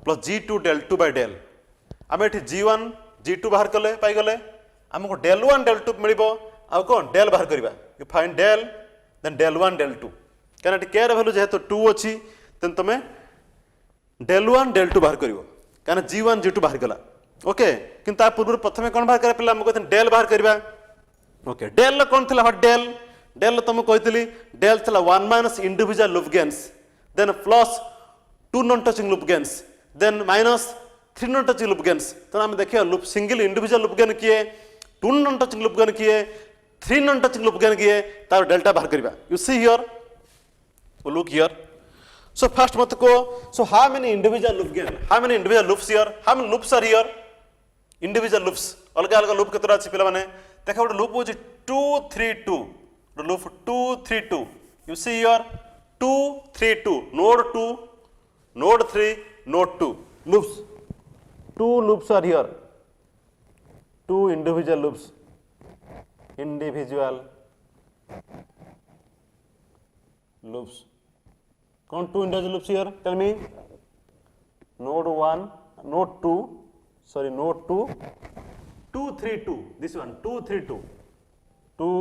Plus G2 del 2 by del आम ये G1 G2 बाहर कले पाईगले आमको del 1 del 2 मिल कौन del बाहर करवा you find del then del 1 del 2 क्या के भैल्यू जेहेतु 2 अच्छी तेन तुम del 1 del 2 बाहर कर क्या G1 G2 बाहर गला ओके किंतु पूर्व प्रथम कौन बाहर करा पे del बाहर करवा ओके del कौन थी हट del तुम कही del थी 1 minus individual loop gains then plus 2 non touching loop gains then minus 3 non touching loop gains तो आम देखिए loop single individual loop gain किए 2 non touching loop gain किए 3 non touching loop gain किए तार डेल्टा बाहर करवा you see here look here so first मत को so how many individual loop gain how many individual loops here how many loops are here individual loops अलग अलग loop केतरा अछि पिला माने देखा गोटे लूप होची 2 3 2 loop 2 3 2 you see here 2 3 2 node 2 node 3 node 2 loops 2 loops are here 2 individual loops कौन 2 individual loops here tell me node 1 node 2 sorry node 2 2 3 2 this one 2 3 2 2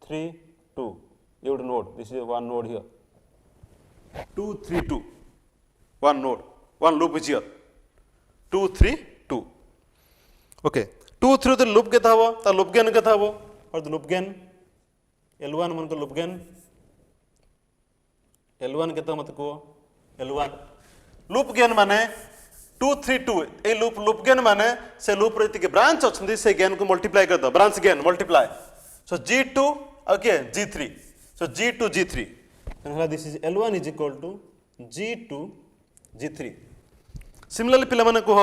3 2 you would node this is one node here 2 3 2 one node one loop is here 2 3 2 okay 2 3 the loop केता हबो ता loop gain केता हबो और loop gain L1 मन को loop gain L1 केता मत को L1 loop gain माने 2 3 2 ए loop gain माने से loop रे के branch अछंदी से gain को multiply कर दो branch gain multiply so G2 okay G3 so G2 G3 and this is L1 is equal to G2 G3 similarly पिला माने को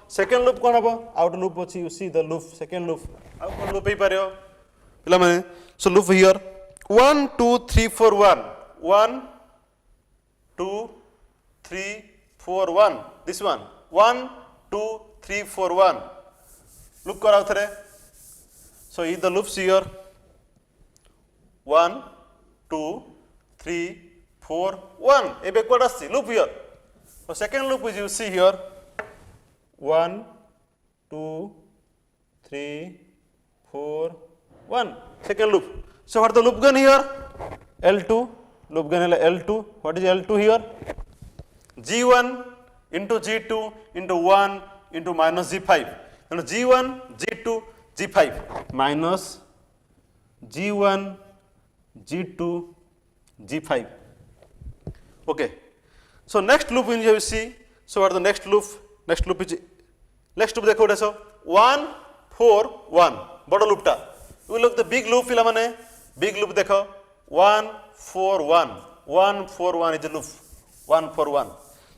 second loop कोन हबो out loop अछि you see the loop second loop out cone loop हे पारियो पिला माने so loop here 1 2 3 4 1 1 2 3 4 1 this one 1 2 3 4 1 look कराओ थरे so is the loops here 1 2 3 4 1 a backward assi loop here so second loop is you see here 1 2 3 4 1 second loop so what the loop gain here L2 loop gain है L2 what is L2 here G1 into G2 into 1 into minus G5 and G1 G2 G5 minus G1 G2 G5 okay so next loop in you see so what the next loop is next loop देखो देखो 1 4 1 बड़ा loop टा you look the big loop पिला माने big loop देखो 1 4 1 1 4 1 is the loop 1 4 1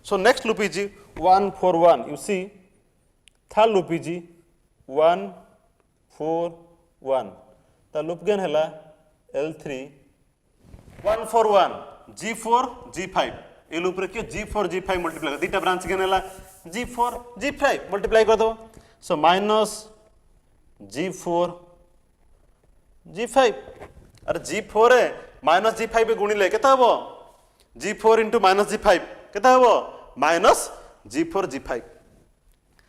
so next loop is 1 4 1 you see third loop is 1 4 1 the loop gain hela L3 1 4 1 G4 G5 A loop रे के G4 G5 multiply दीटा branch gain हला G4 G5 multiply कर दो so minus G4 G5 अरे G4 है minus G5 पे गुणिले केता हबो G4 into minus G5 केता हबो माइनस G4 G5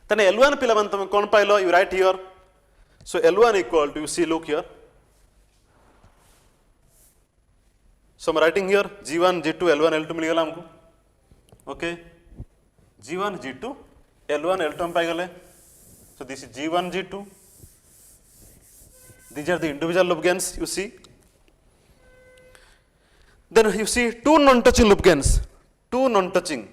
तने L1 पिला मन तुम कोन पाइलो you right here so L1 equal to you see look here so I'm writing here G1 G2 L1 L2 मिल गला हमको okay G1 G2 L1 L2 हम पाई गले so this is G1 G2 these are the individual loop gains you see then you see two non-touching loop gains two non-touching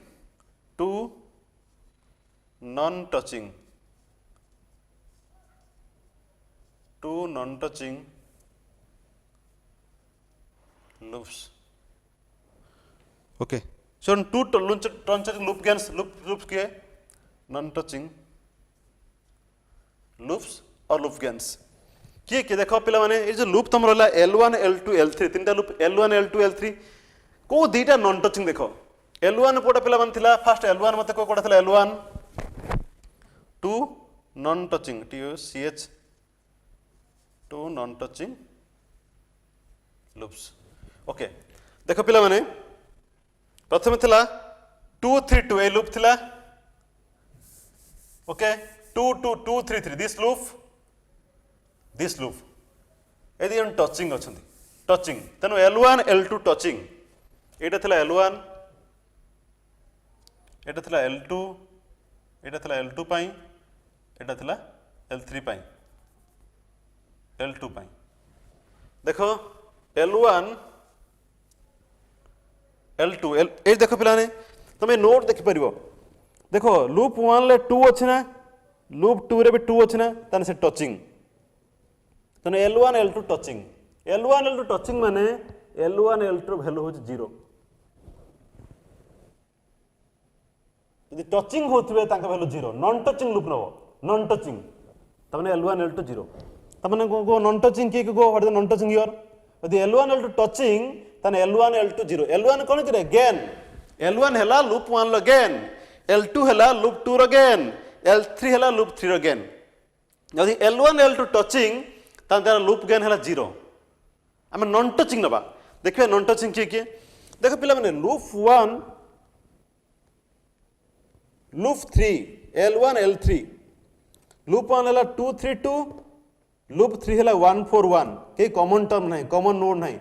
loops okay so two non-touching loop gains loops के non-touching loops और loop gains किए देखो पिला माने ये जो loop तुम रहला L1 L2 L3 तीनटा लूप L1 L2 L3 को दीटा नॉन टचिंग देखो L1 कोटा पिला मान थिला फर्स्ट L1 मते को कोटा थिला L1 2 non touching TOCH 2 non touching loops okay देखो पिला माने प्रथम थिला 2 3 2 ए लूप थिला ओके 2 2 2 3 3 दिस लूप यदि हम टचिंग अछंती टचिंग तेनु L1 L2 टचिंग एटा थिला L1 एटा थिला L2 एटा थिला L2 पाई एटा थिला L3 पाई L2 पाई देखो L1 L2 ए देखो पिलाने तुम नोट देखि परिबो देखो लूप 1 ले 2 अछि ना लूप 2 रे भी 2 अछि ना तने से टचिंग तने L1 L2 touching L1 L2 touching माने L1 L2 वैल्यू हो 0 यदि टचिंग होतबे ताका वैल्यू 0 नॉन टचिंग लूप नबो नॉन टचिंग तने L1 L2 0 तने गो नॉन टचिंग की go what is non touching here यदि L1 L2 टचिंग तने L1 L2 0 L1 कोन करे गेन L1 हला लूप 1 लो गेन L2 हला लूप 2 रो गेन L3 हला लूप 3 रो gain यदि L1 L2 टचिंग तार लूप गेन हला 0 आम नॉन टचिंग नबा देखिए नॉन टचिंग किए देख पिला माने loop 1 loop 3 L1 L3 loop 1 हला 2 3 2 लूप 3 हला 1 4 1 के कॉमन टर्म नाही कॉमन नोड नाही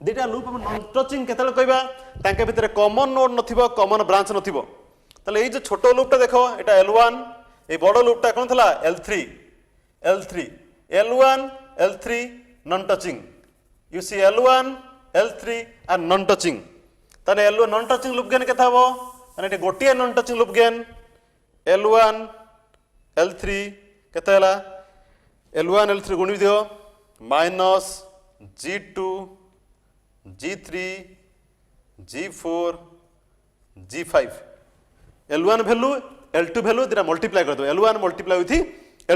दुटा लूप हम नॉन टचिंग केतले कहबा ताके भितर कॉमन नोड नथिबो कॉमन ब्रांच नथिबो तले ए जो छोटो लूपटा देखो एटा L1 ए बड़ो लूपटा कोन थला L3 L1 L3 non touching you see L1 L3 are non touching तने L1 non touching loop gain केता हबो तने एटे गोटिए non touching loop gain L1 L3 केता हला L1 L3 गुणी दियो minus G2 G3 G4 G5 L1 value L2 value दिना मल्टीप्लाई कर दो L1 multiply with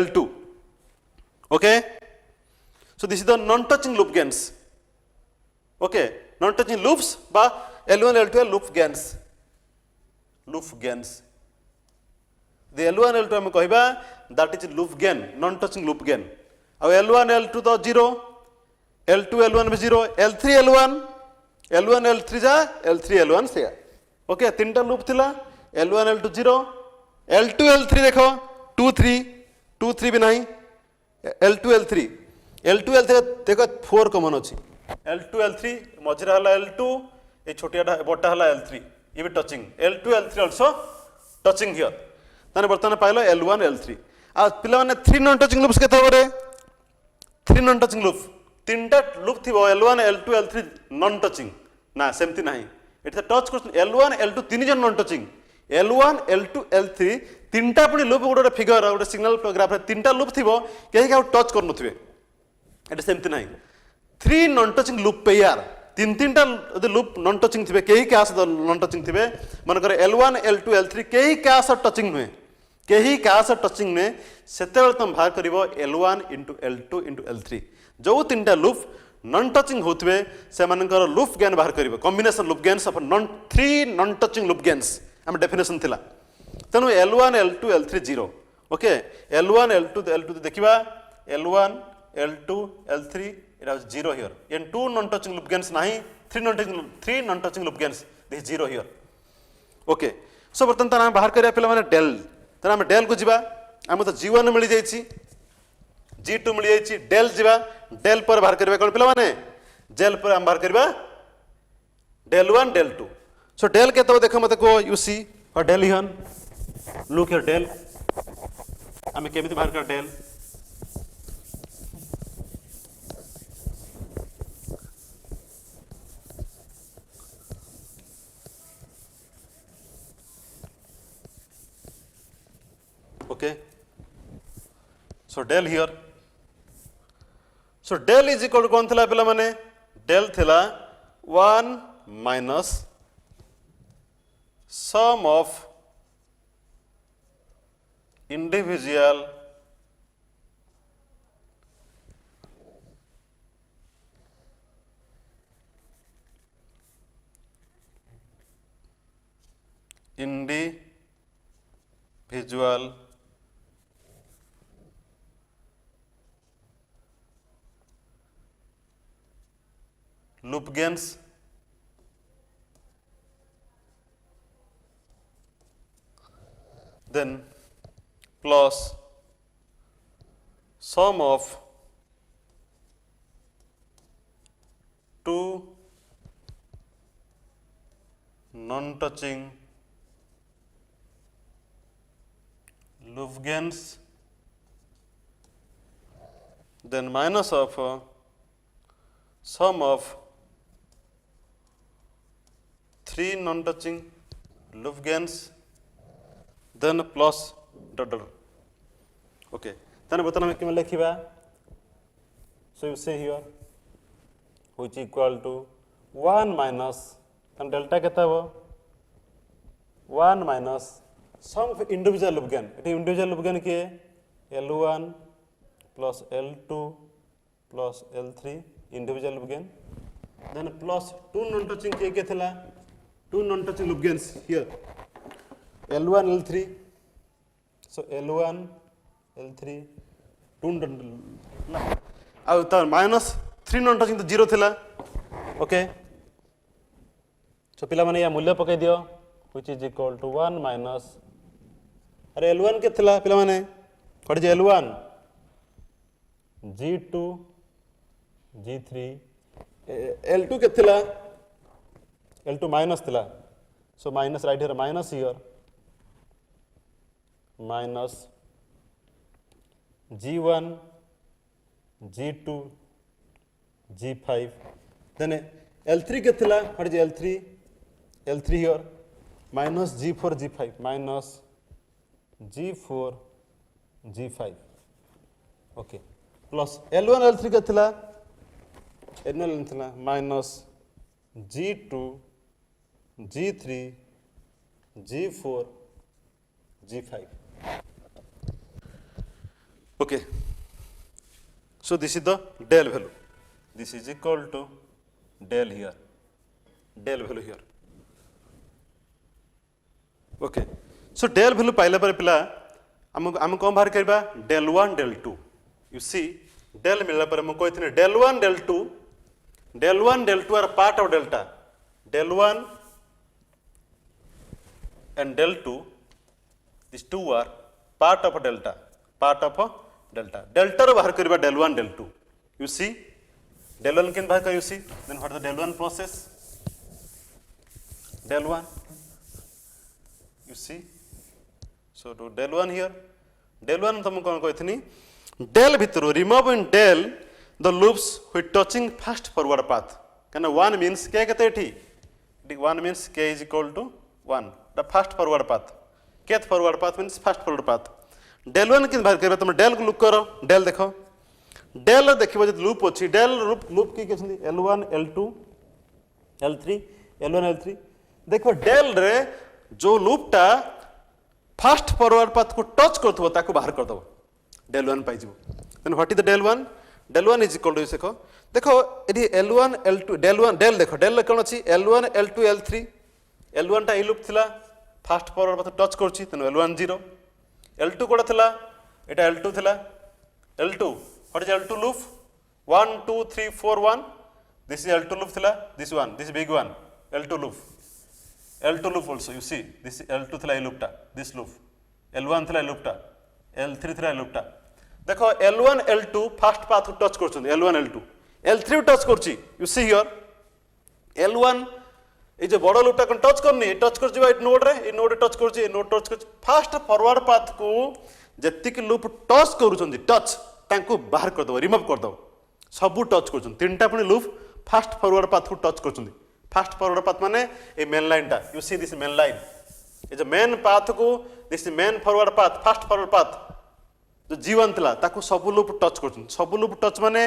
L2 okay so this is the non touching loop gains okay non touching loops ba L1 L2 loop gains the L1 L2 हम कहबा that is loop gain non touching loop gain अब L1 L2 तो 0 L2 L1 में 0 L3 L1 L3 जा L3 L1 से okay तीनटा loop थिला L1 L2 0 L2 L3 देखो 2 3 भी नहीं L2 L3 देखो 4 कॉमन अछि L2 L3 मझरा हला L2 ए छोटियाटा बडटा हला L3 ये भी touching L2 L3 also touching here ताने बर्तमान पाइलो L1 L3 आ पिला माने 3 नॉन टचिंग लूप्स केता बरे 3 नॉन टचिंग लूप तीनटा लूप थिबो L1 L2 L3 non touching ना सेमति नाही एटा टच कर L1 L2 तीन जन non touching L1 L2 L3 तीनटा पुनी लूप गोटे फिगर गोटे सिग्नल ग्राफ रे तीनटा लूप थिबो केही का टच कर नथिबे एटा सेमति नाही 3 नॉन टचिंग लूप पेयर तीनटा यदि लूप नॉन टचिंग थिबे केही का नॉन टचिंग थिबे मन करे L1 L2 L3 केही का टचिंग हुए केही का टचिंग ने सेतेबेल तुम बाहर करिवो L1 L2 L3 जो तीनटा लूप नॉन टचिंग होतबे से मानकर लूप गेन बाहर करिवो combination loop gains of non touching loop gains हम डेफिनेशन थिला तनु L1 L2 L3 0 okay L1 L2 L2 देखिबा L1 L2 L3 it is 0 here and 2 non touching loop gains नाही 3 non touching loop gains this 0 here okay so बर्तन तना बाहर करिया पिला माने डेल तना हम डेल को जिबा हम तो G1 मिली जाईची G2 मिली जाईची डेल जिबा डेल पर बाहर करबा कोन पिला माने डेल पर हम बाहर करबा डेल 1 डेल 2 सो डेल के तो देखो मते को यू सी और डेल हियन लुक हियर डेल हमें केमिति बाहर कर del okay so del here so del is equal to kon thila pela mane del thila 1 minus sum of individual loop gains then plus sum of two non-touching loop gains, then minus of sum of three non-touching loop gains, then plus dot dot. Okay, then बर्तमान में लिखा, so you say here which equal to 1 minus then delta केता हो 1 minus sum of individual loop gain. it individual loop gain किए L1 plus L2 plus L3 individual loop gain, then plus two non-touching किए थिला two non-touching loop gains here L1 L3, so L1 L3 two non minus 3 non-touching तो 0 थिला. Okay, so पिला माने या मूल्य पकाई दियो which is equal to 1 minus अरे L1 के थिला पिला माने what is L1 G2 G3 L2 के थिला L2 minus थिला, so minus right here minus here minus G1 G2 G5, then L3 के थिला what is L3 L3 here minus G4 G5 minus G4 G5. Okay, plus L1 L3 के थिला L1 थिला minus G2 G3 G4 G5. Okay, so this is the del value, this is equal to del here, del value here. Okay, so del value पाइला पर पिला हम कौन बाहर करिबा del 1 del 2. You see del मिलला पर हम कोई थने del 1 del 2, del 1 del 2 are part of delta, del 1 and del 2, these two are part of delta, part of delta. Delta रो बाहर करिबा del 1 del 2. You see del 1 केन बाहर कर, you see, then what is the del 1 process, del 1, you see, so do del 1 here, del 1 तुम कौन कोई थनी del भितरो remove in del the loops with touching fast forward path. Kana 1 means k केते थी, 1 means k is equal to 1, the fast forward path, kth forward path means fast forward path. del 1 किन बाहर करबा तुम del को look करो, del देखो, del देखिबो जे loop अछि, del लूप की केछंदी L1 L2 L3 L1 L3 देखो del रे जो लूप टा फास्ट फॉरवर्ड पाथ को टच करथबो ताको बाहर कर दबो del 1 पाइ जिवो. Then what is the del 1, del 1 is equal to देखो देखो एडी L1 L2 del 1 del देखो del कोन अछि L1 L2 L3, L1 टा ई लूप थिला फास्ट फॉरवर्ड पाथ टच करछि तेन L1 0, L2 कोडा थिला एटा L2 थिला, L2 what is L2 loop 1 2 3 4 1, this is L2 loop thila, this one, this big one, L2 loop, L2 loop also, you see, this L2 thila loop ta, this loop, L1 thila loop ta, L3 thila loop ta. देखो L1 L2 first path touch करछन, L1 L2, L3 touch करछि, you see here, L1 এই যে বড় লুপটা কোন touch করনি, touch করছি বা এই নোড রে, এই নোড টাচ করছি, এই নোড টাচ করছি, ফার্স্ট ফরওয়ার্ড পাথ को যেতিকি লুপ টাচ କରୁଛନ୍ତି, টাচ ତାଙ୍କୁ ବାହାର କରି ଦବ, ରିମୁଭ୍ କରି ଦବ, ସବୁ ଟଚ୍ କରୁଛନ୍ତି, ତିନିଟା ପୁଣି ଲୁପ୍ ଫାଷ୍ଟ ଫରୱାର୍ଡ ପାଥକୁ ଟଚ୍ କରୁଛନ୍ତି. ଫାଷ୍ଟ ଫରୱାର୍ଡ ପାଥ ମାନେ ଏ ମେନ୍ ଲାଇନଟା, you see this main line, ଏ ଯେ ମେନ୍ ପାଥକୁ this main forward path, first forward path जो G1 थिला ताकू सब लूप टच करछन, सब लूप टच माने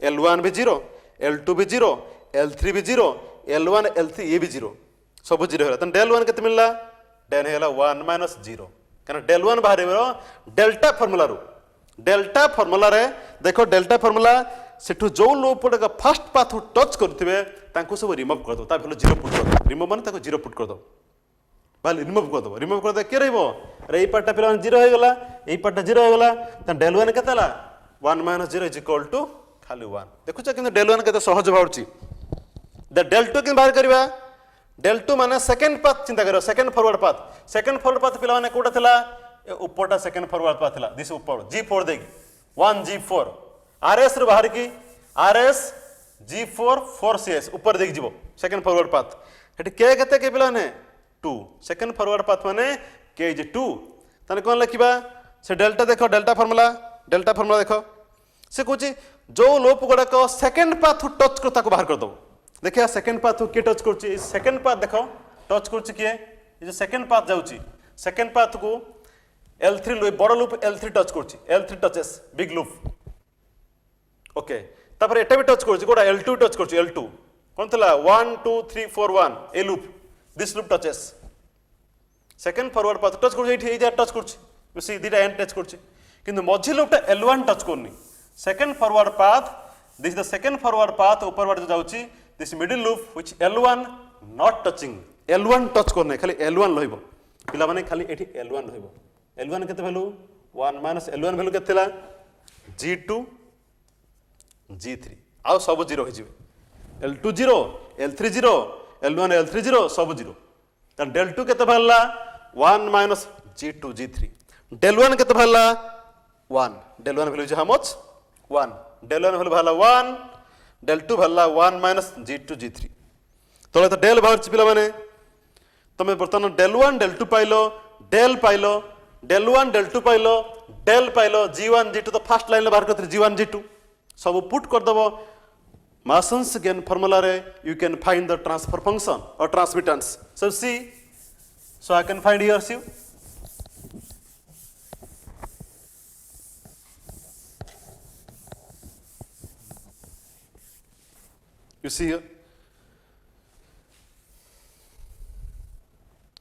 L1 भी 0, L2 भी 0, L3 भी 0, L1 L3 ये भी 0, सब 0 होला. तन del 1 केते मिलला, del हेला 1 minus 0, कारण del 1 बाहर हेबो डेल्टा फार्मूला रो, डेल्टा फार्मूला रे देखो डेल्टा फार्मूला सेठु जो लूप का फर्स्ट पाथ टच करथिबे ताकू सब रिमूव कर दो, ता भेलो 0 पुट कर दो, रिमूव माने ताकू 0 पुट कर दो, भाई रिमूव कर दो, रिमूव कर दे के रहबो, अरे ई पार्टटा पिला 0 हो गेला, এই পার্টটা 0 হয়ে গলা, তা del 1 কত হলা 1 - 0 = খালি 1. দেখুছ কিন্তু del 1 কত সহজ ভাবছি, দ del 2 কেন বাহির করিবা, del 2 মানে সেকেন্ড পাথ চিন্তা করো, second forward path, second forward path পিলা মানে কোটা থিলা ए ऊपरटा सेकेंड फॉरवर्ड पाथ थिला दिस ऊपर G4 देगी 1 G4 RS रे बाहर की RS G4 4CS ऊपर देगी जीवो सेकेंड फॉरवर्ड पाथ हेटी के केते के पिला ने 2 सेकेंड फॉरवर्ड पाथ माने के इज 2 तने कोन लिखिबा से डेल्टा देखो डेल्टा फार्मूला देखो से कहूँ जो लूप गुड़ाक सेकेंड पाथ टच कर ताको बाहर कर दो देखिए सेकेंड पाथ किए टच कर सेकेंड पाथ देख टच कर किए जो सेकेंड पाथ जाऊँगी सेकेंड पाथ को L3 लूप बड़ लूप L3 टच कर L3 touches big loop okay तापर एटा भी टच कर गोटा L2 टच कर L2 कौन था 1 2 3 4 1 ए loop this loop touches second forward path touch कर टच कर सी दुटा एंड टच कर किंतु मझी लूपटा L1 टच करनी second forward path this the second forward path ऊपर वाट जाउची दिस middle loop which L1 not touching L1 touch करने खाली L1 रहइबो पिला माने खाली एठी L1 रहइबो L1 केते वैल्यू 1 माइनस L1 वैल्यू केते ला G2 G3 आ सब 0 हो जिवे L2 0 L3 0 L1 L3 0 सब 0 त del 2 केते भरला 1 माइनस G2 G3 del 1 केते भरला 1 del 1 value how much 1 del 1 value भरला 1 del 2 भरला 1 माइनस G2 G3 तो del बाहर पिला माने तमे बर्तमान del 1 del 2 pilo del pilo del 1 del 2 pilo del pilo G1 G2 तो फर्स्ट लाइन बाहर करते G1 G2 सब पुट कर दबो Mason's gain formula रे you can find the transfer function or transmittance so see so I can find here see you see here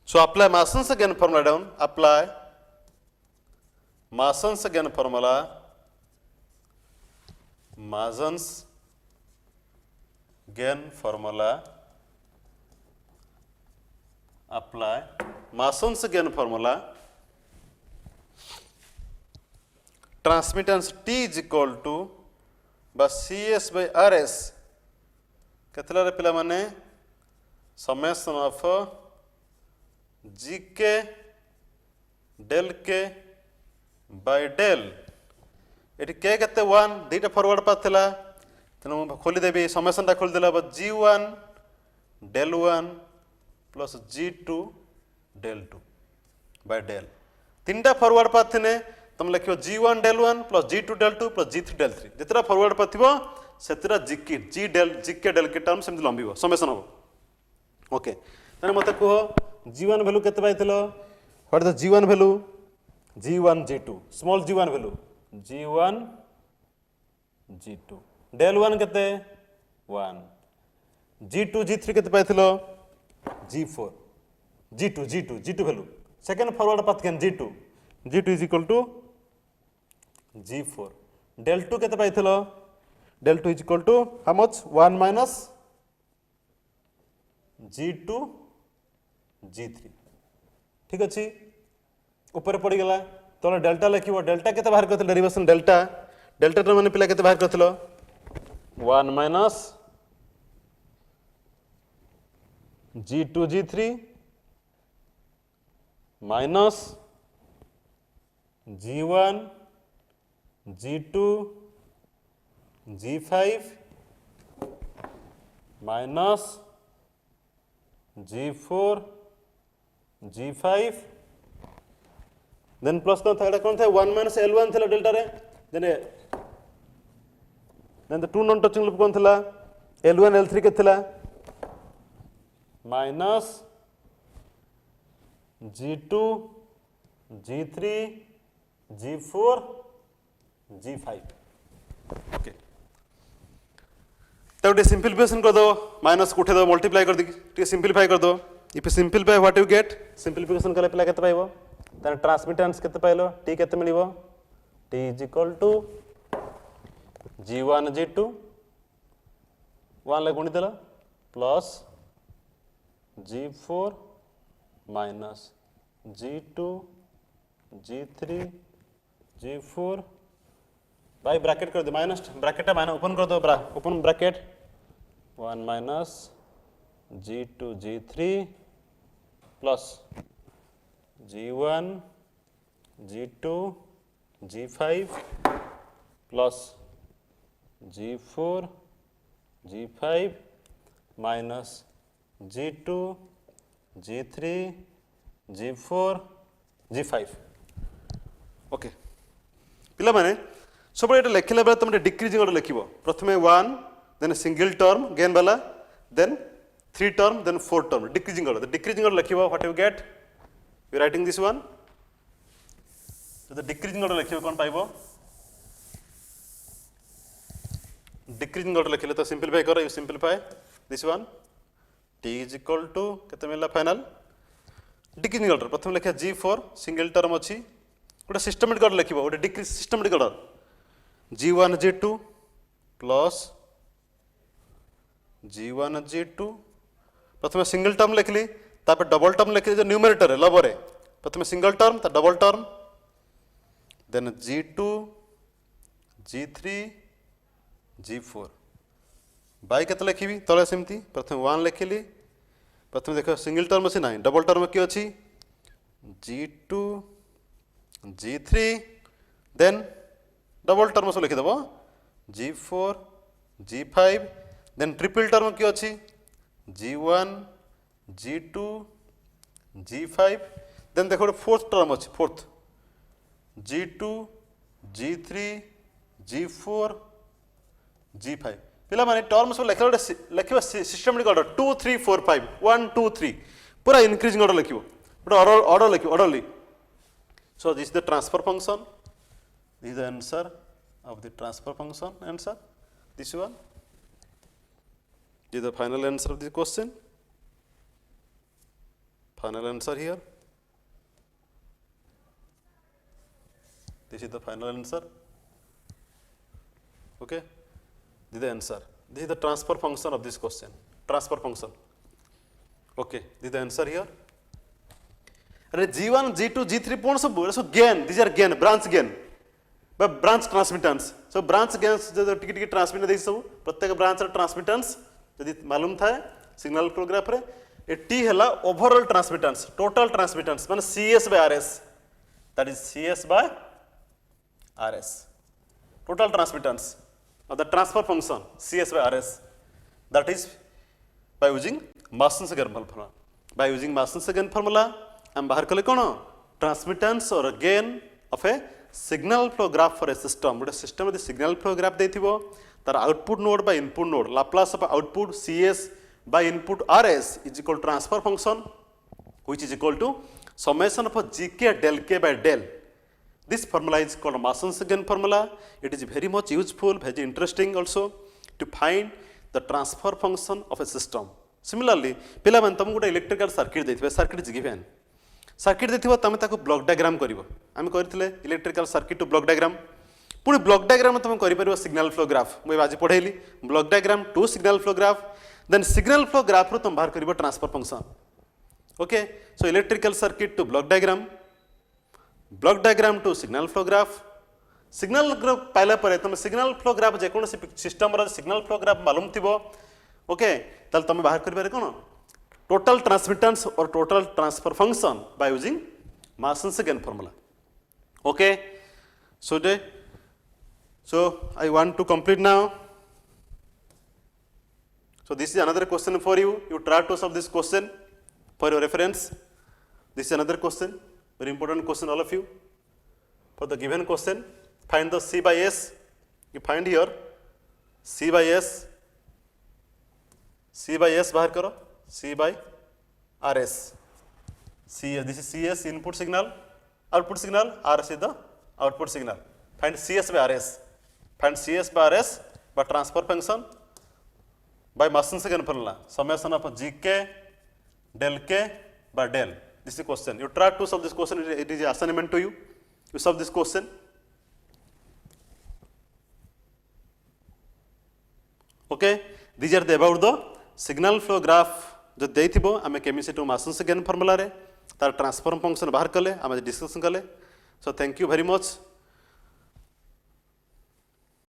so apply Mason's gain formula down apply Mason's gain formula Mason's gain formula apply Mason's gain formula transmittance T is equal to CS by RS केतला रे पिला माने summation of GK del K by del eighty के केते 1 दुटा forward path थिला तेणु खोली देवी summation टा खोली देला G1 del 1 plus G2 del 2 by del तीनटा फॉरवर्ड पाथ थिने तुम लिखियो G1 del 1 plus G2 del 2 plus G3 del 3 जितरा फॉरवर्ड पाथ थिबो सेतरा GK del K टर्म सेमति लंबिबो समेसन हो ओके तने मते कहो G1 वैल्यू केते पाइथिलो what the G1 value G1 G2 small G1 value G1 G2 del 1 केते 1 G2 G3 केते पाइथिलो G4 G2 value second forward path केन G2 is equal to G4 del 2 केते पाइथिलो del 2 is equal to how much 1 minus G2 G3 ठीक अछि ऊपर पड़ी गला तो डेल्टा लिखिबो डेल्टा केते बाहर करथिल डेरिवेशन डेल्टा रे माने पिला केते बाहर करथिलो 1 minus G2 G3 minus G1 G2 G5 minus G4 G5 then plus कौन था 1 minus L1 था डेल्टा रे then the two non touching loop कौन था L1 L3 के था minus G2 G3 G4 G5 okay तब ये सिंपलीफिकेशन कर दो माइनस को उठे दो मल्टीप्लाई कर दी सिंपलीफाई कर दो if you simplify what you gate simplification कले पिला केते पाइबो तार ट्रांसमिटेंस केते पाइलो t केते मिलिबो t is equal to G1 G2 1 ले गुणी देला plus G4 minus G2 G3 G4 भाई ब्रैकेट कर दो माइनस ब्रैकेट माइनस ओपन कर दो open bracket 1 minus G2 G3 plus G1 G2 G5 plus G4 G5 minus G2 G3 G4 G5 okay पिला माने सब ये लिखला बेले तुम डिक्रीजिंग ऑर्डर लिखिबो प्रथमे 1 देन सिंगल टर्म गेन वाला then 3 term then 4 term decreasing order लिखिबो what you get you writing this one तो डिक्रीजिंग ऑर्डर लिखिबो कोन पाइबो डिक्रीजिंग ऑर्डर लिखले तो सिंपलीफाई करो you simplify this one t is equal to केते मिलला फाइनल डिक्रीजिंग ऑर्डर प्रथम लिखा G4 सिंगल टर्म अछि गोटे सिस्टमेटिक ऑर्डर लिखिबो गोटे decrease systematic order G1 G2 plus G1 G2 प्रथम सिंगल टर्म लिखली तापर डबल टर्म लिखली जो न्यूमरेटर लबरे प्रथम सिंगल टर्म ता double term then G2 G3 G4 by केते लिखिबी तळे सेमती प्रथम 1 लिखली प्रथम देखो सिंगल टर्म अछि नाही डबल टर्म की अछि G2 G3 then double term से लिखि देबो G4 G5 then triple term की अछि G1 G2 G5 देन देखो फोर्थ टर्म अछि fourth G2 G3 G4 G5 पिला माने टर्म सब लिखिबो सिस्टमेटिक ऑर्डर 2 3 4 5 1 2 3 पूरा इंक्रीजिंग ऑर्डर लिखिबो पूरा ऑर्डर लिखिबो orderly so this is the transfer function this is the answer of the transfer function answer this one this is the final answer of this question final answer here this is the final answer okay this is the answer this is the transfer function of this question transfer function okay this is the answer here अरे G1 G2 G3 कौन सब so gain this are gain branch gain बा branch transmittance so branch gain जो tick टिक transmit दे सब प्रत्येक branch रा transmittance यदि मालूम था सिग्नल फ्लो ग्राफ रे ए टी हला ओवरऑल ट्रांसमिटेंस टोटल ट्रांसमिटेंस माने CS by RS that is CS by RS total transmittance of the transfer function CS by RS that is by using Mason-Second formula by using Mason-Second formula हम बाहर कले कौन transmittance और gain of a signal flow graph for a system गोटे system यदि signal flow graph देथिबो तार output node by input node Laplace of output CS by input RS is equal transfer function which is equal to summation of GK del K by del this formula is called Mason-Second formula it is very much useful very interesting also to find the transfer function of a system similarly पिला मन तुम गोटे electrical circuit देथिबे circuit is given circuit देथिबो तमे ताको block diagram करिवो हम करथिले electrical circuit to block diagram पुणी ब्लॉक डायग्राम तुम करि परिवो सिग्नल फ्लो ग्राफ मैं आज पढैली block diagram to signal flow graph then signal flow graph रो तुम बाहर करिवो transfer function okay so electrical circuit to block diagram to signal flow graph signal graph पाइला परे तुम सिग्नल फ्लो ग्राफ जे कोन सिस्टम रो सिग्नल फ्लो ग्राफ मालूम थिबो okay ताल तुम बाहर करि पारे कोन total transmittance or total transfer function by using Mason-Second formula okay so I want to complete now so this is another question for you try to solve this question for your reference this is another question very important question all of you for the given question find the C by S you find here C by S बाहर करो C by RS. This is CS input signal, output signal, RS is the output signal. Find CS by RS. Find CS by RS by transfer function by Mason-Second formula. Summation of GK del K by del. This is the question. You try to solve this question. It is an assignment to you. You solve this question. Okay. These are the about the signal flow graph जो देथिबो आमे chemistry to Mason-Second formula रे तार transform function बाहर कले आमे discussion कले so thank you very much